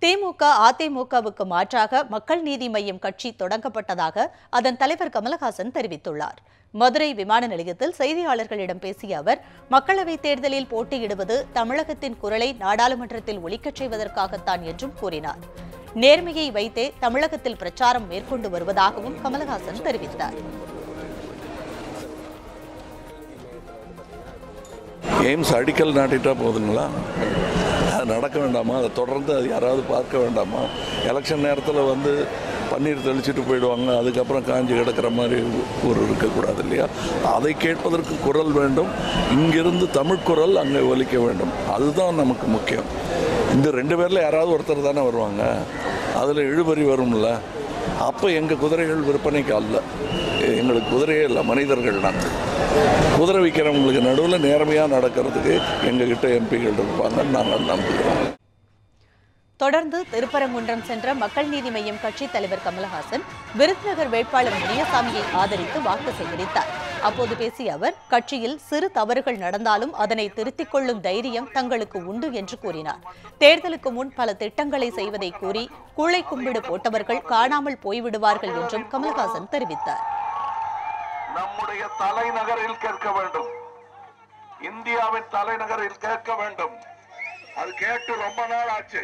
திமுக, அதிமுகவுக்கு மாற்றாக மக்கள் நீதி மய்யம் கட்சி தொடங்கப்பட்டதாக அதன் தலைவர் கமலஹாசன் தெரிவித்துள்ளார். மதுரை விமான நிலையத்தில் செய்தியாளர்களிடம் பேசிய அவர், மக்களவைத் தேர்தலில் போட்டியிடுவது தமிழகத்தின் குரலை நாடாளுமன்றத்தில் ஒலிக்கச் செய்வதற்காகத்தான் என்றும் கூறினார். நேர்மையை வைத்தே தமிழகத்தில் பிரச்சாரம் மேற்கொண்டு வருவதாகவும் கமலஹாசன் தெரிவித்தார். எய்ம்ஸ் அடிக்கல் நாட்டிட்டா போதுங்களா? அது நடக்க வேண்டாமா? அதை தொடர்ந்து அது யாராவது பார்க்க வேண்டாமா? எலெக்ஷன் நேரத்தில் பன்னீர் தெளிச்சுட்டு போயிடுவாங்க, அதுக்கப்புறம் காஞ்சி கிடக்கிற மாதிரி ஒரு இருக்கக்கூடாது இல்லையா? அதை கேட்பதற்கு குரல் வேண்டும். இங்கிருந்து தமிழ் குரல் அங்கே ஒலிக்க வேண்டும். அதுதான் நமக்கு முக்கியம். இந்த ரெண்டு பேரில் யாராவது ஒருத்தர் தானே வருவாங்க. அதில் இழுபறி வரும்ல. அப்போ எங்கள் குதிரைகள் விற்பனைக்கு அல்ல. எங்களுக்கு குதிரையே இல்லை, மனிதர்கள் தான். குதிரை விற்கிறவங்களுக்கு நடுவில் நேர்மையாக நடக்கிறதுக்கு எங்ககிட்ட எம்பிகள் இருப்பாங்க, நாங்கள் நம்புகிறோம். தொடர்ந்து திருப்பரங்குன்றம் சென்ற மக்கள் நீதி மய்யம் கட்சி தலைவர் கமலஹாசன் விருதுநகர் வேட்பாளர் முனியசாமியை ஆதரித்து வாக்கு சேகரித்தார். அப்போது பேசிய அவர், கட்சியில் சிறு தவறுகள் நடந்தாலும் அதனை திருத்திக் கொள்ளும் தைரியம் தங்களுக்கு உண்டு என்று கூறினார். தேர்தலுக்கு முன் பல திட்டங்களை செய்வதை கூறி கூளை கும்பிடு போட்டவர்கள் காணாமல் போய்விடுவார்கள் என்றும் கமலஹாசன் தெரிவித்தார். நம்முடைய தலைநகரில் கேட்க வேண்டும், இந்தியாவின் தலைநகரில் கேட்க வேண்டும். அது கேட்டு ரொம்ப நாள் ஆச்சு.